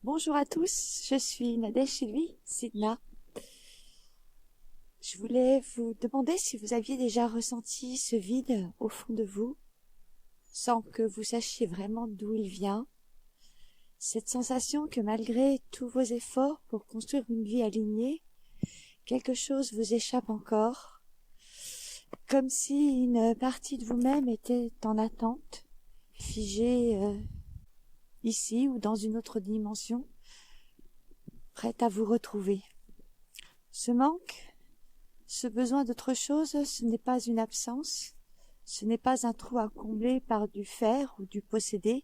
Bonjour à tous, je suis Nadège Sylvie Sidna. Je voulais vous demander si vous aviez déjà ressenti ce vide au fond de vous, sans que vous sachiez vraiment d'où il vient. Cette sensation que malgré tous vos efforts pour construire une vie alignée, quelque chose vous échappe encore, comme si une partie de vous-même était en attente, figée ici ou dans une autre dimension, prête à vous retrouver. Ce manque, ce besoin d'autre chose, ce n'est pas une absence, ce n'est pas un trou à combler par du faire ou du posséder,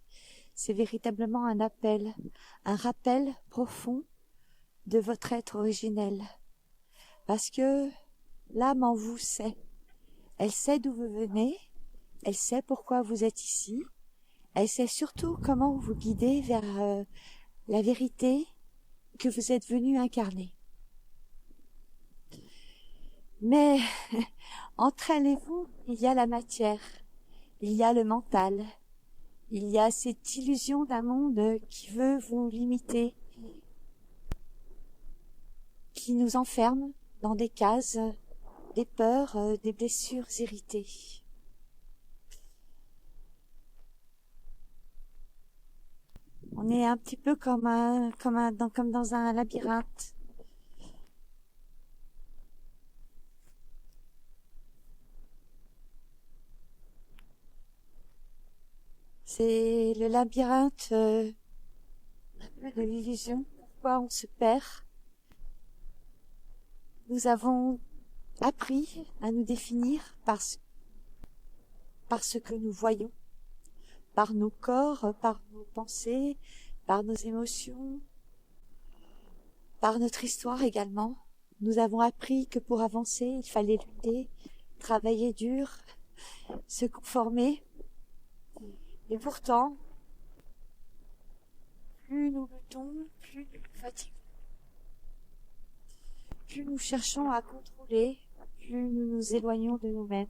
c'est véritablement un appel, un rappel profond de votre être originel. Parce que l'âme en vous sait. Elle sait d'où vous venez, elle sait pourquoi vous êtes ici, elle sait surtout comment vous guider vers la vérité que vous êtes venu incarner. Mais entraînez-vous, il y a la matière, il y a le mental, il y a cette illusion d'un monde qui veut vous limiter, qui nous enferme dans des cases, des peurs, des blessures irritées. On est un petit peu comme dans un labyrinthe. C'est le labyrinthe de l'illusion. Pourquoi on se perd? Nous avons appris à nous définir par ce que nous voyons, par nos corps, par nos pensées, par nos émotions, par notre histoire également. Nous avons appris que pour avancer, il fallait lutter, travailler dur, se conformer. Et pourtant, plus nous luttons, plus nous nous fatiguons. Plus nous cherchons à contrôler, plus nous nous éloignons de nous-mêmes.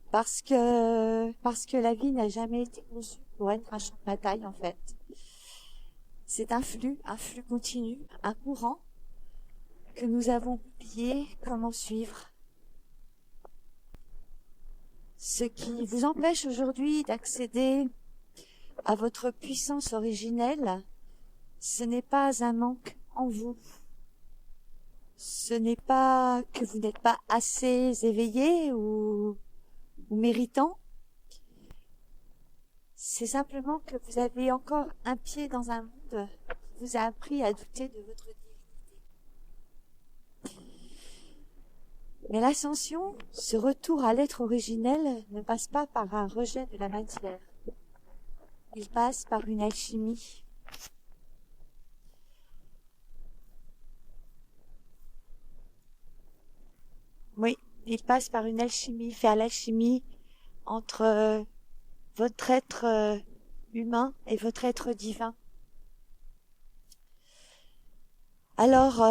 Parce que la vie n'a jamais été conçue pour être un champ de bataille, en fait. C'est un flux continu, un courant que nous avons oublié comment suivre. Ce qui vous empêche aujourd'hui d'accéder à votre puissance originelle, ce n'est pas un manque en vous. Ce n'est pas que vous n'êtes pas assez éveillé ou méritant. C'est simplement que vous avez encore un pied dans un monde qui vous a appris à douter de votre divinité. Mais l'ascension, ce retour à l'être originel, ne passe pas par un rejet de la matière. Il passe par une alchimie. Oui, il passe par une alchimie, faire l'alchimie entre votre être humain et votre être divin. Alors,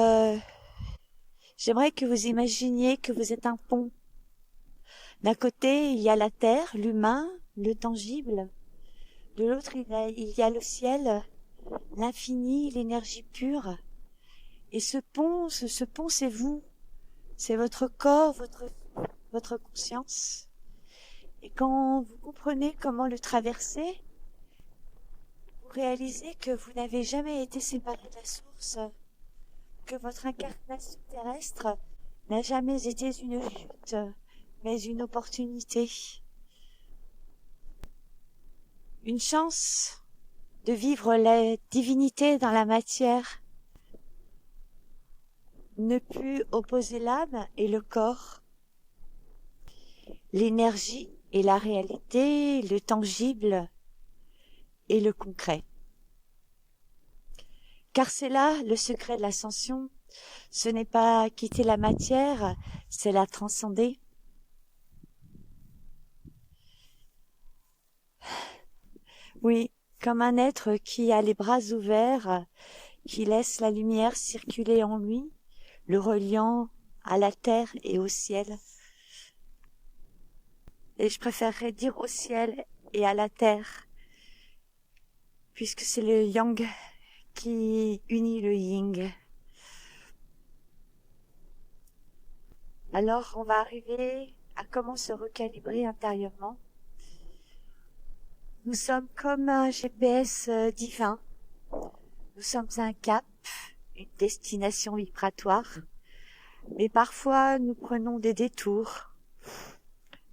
j'aimerais que vous imaginiez que vous êtes un pont. D'un côté, il y a la terre, l'humain, le tangible. De l'autre, il y a le ciel, l'infini, l'énergie pure. Et ce pont, c'est vous. C'est votre corps, votre conscience. Et quand vous comprenez comment le traverser, vous réalisez que vous n'avez jamais été séparé de la source, que votre incarnation terrestre n'a jamais été une chute, mais une opportunité. Une chance de vivre la divinité dans la matière. Ne plus opposer l'âme et le corps, l'énergie et la réalité, le tangible et le concret. Car c'est là le secret de l'ascension. Ce n'est pas quitter la matière, c'est la transcender. Oui, comme un être qui a les bras ouverts, qui laisse la lumière circuler en lui, le reliant à la terre et au ciel. Et je préférerais dire au ciel et à la terre, puisque c'est le yang qui unit le yin. Alors, on va arriver à comment se recalibrer intérieurement. Nous sommes comme un GPS divin. Nous sommes un cap, une destination vibratoire. Mais parfois, nous prenons des détours.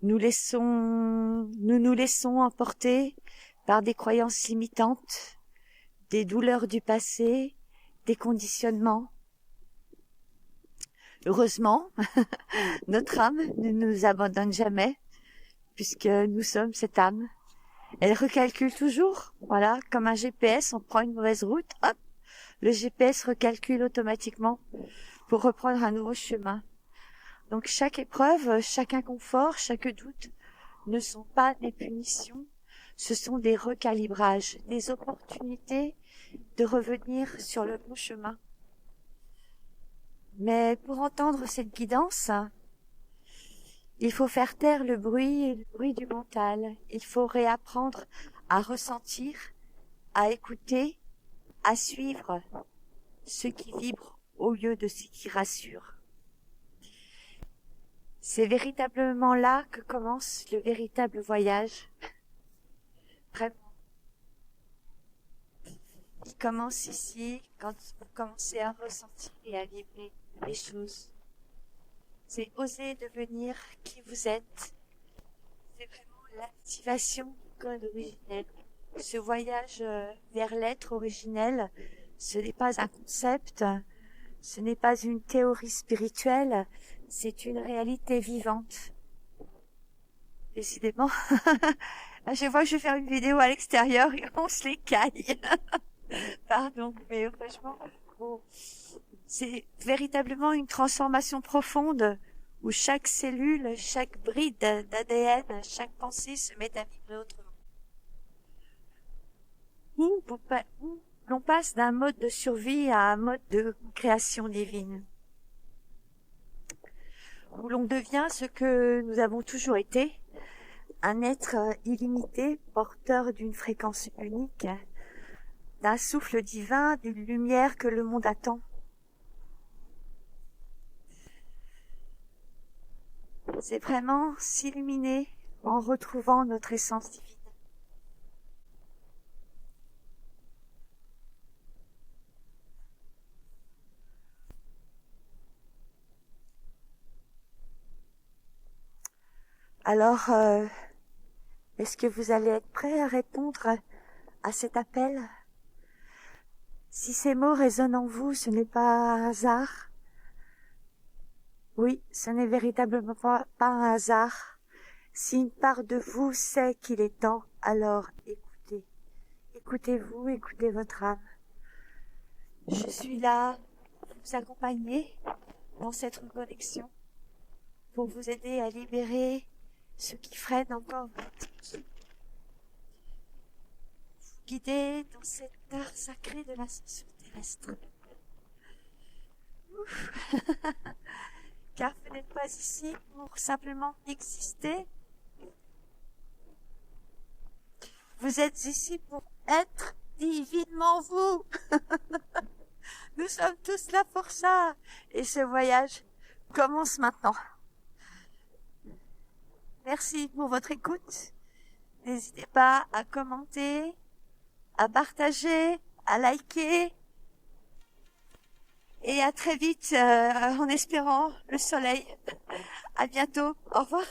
Nous nous laissons emporter par des croyances limitantes, des douleurs du passé, des conditionnements. Heureusement, notre âme ne nous abandonne jamais, puisque nous sommes cette âme. Elle recalcule toujours, voilà, comme un GPS, on prend une mauvaise route, hop, le GPS recalcule automatiquement pour reprendre un nouveau chemin. Donc chaque épreuve, chaque inconfort, chaque doute ne sont pas des punitions, ce sont des recalibrages, des opportunités de revenir sur le bon chemin. Mais pour entendre cette guidance, il faut faire taire le bruit du mental. Il faut réapprendre à ressentir, à écouter, à suivre ce qui vibre au lieu de ce qui rassure. C'est véritablement là que commence le véritable voyage. Vraiment. Il commence ici, quand vous commencez à ressentir et à vibrer les choses. C'est oser devenir qui vous êtes. C'est vraiment l'activation du code originel. Ce voyage vers l'être originel, ce n'est pas un concept, ce n'est pas une théorie spirituelle, c'est une réalité vivante. Décidément, je vois que je vais faire une vidéo à l'extérieur et on se les caille. Pardon, mais franchement, bon, c'est véritablement une transformation profonde où chaque cellule, chaque bride d'ADN, chaque pensée se met à vibrer autrement. Où l'on passe d'un mode de survie à un mode de création divine. Où l'on devient ce que nous avons toujours été, un être illimité, porteur d'une fréquence unique, d'un souffle divin, d'une lumière que le monde attend. C'est vraiment s'illuminer en retrouvant notre essence divine. Alors, est-ce que vous allez être prêt à répondre à cet appel? Si ces mots résonnent en vous, ce n'est pas un hasard. Oui, ce n'est véritablement pas un hasard. Si une part de vous sait qu'il est temps, alors écoutez. Écoutez-vous, écoutez votre âme. Je suis là pour vous accompagner dans cette reconnexion, pour vous aider à libérer ce qui freine encore votre vie. Vous guider dans cet art sacré de l'ascension terrestre. Car vous n'êtes pas ici pour simplement exister. Vous êtes ici pour être divinement vous. Nous sommes tous là pour ça. Et ce voyage commence maintenant. Merci pour votre écoute. N'hésitez pas à commenter, à partager, à liker. Et à très vite, en espérant le soleil. À bientôt. Au revoir.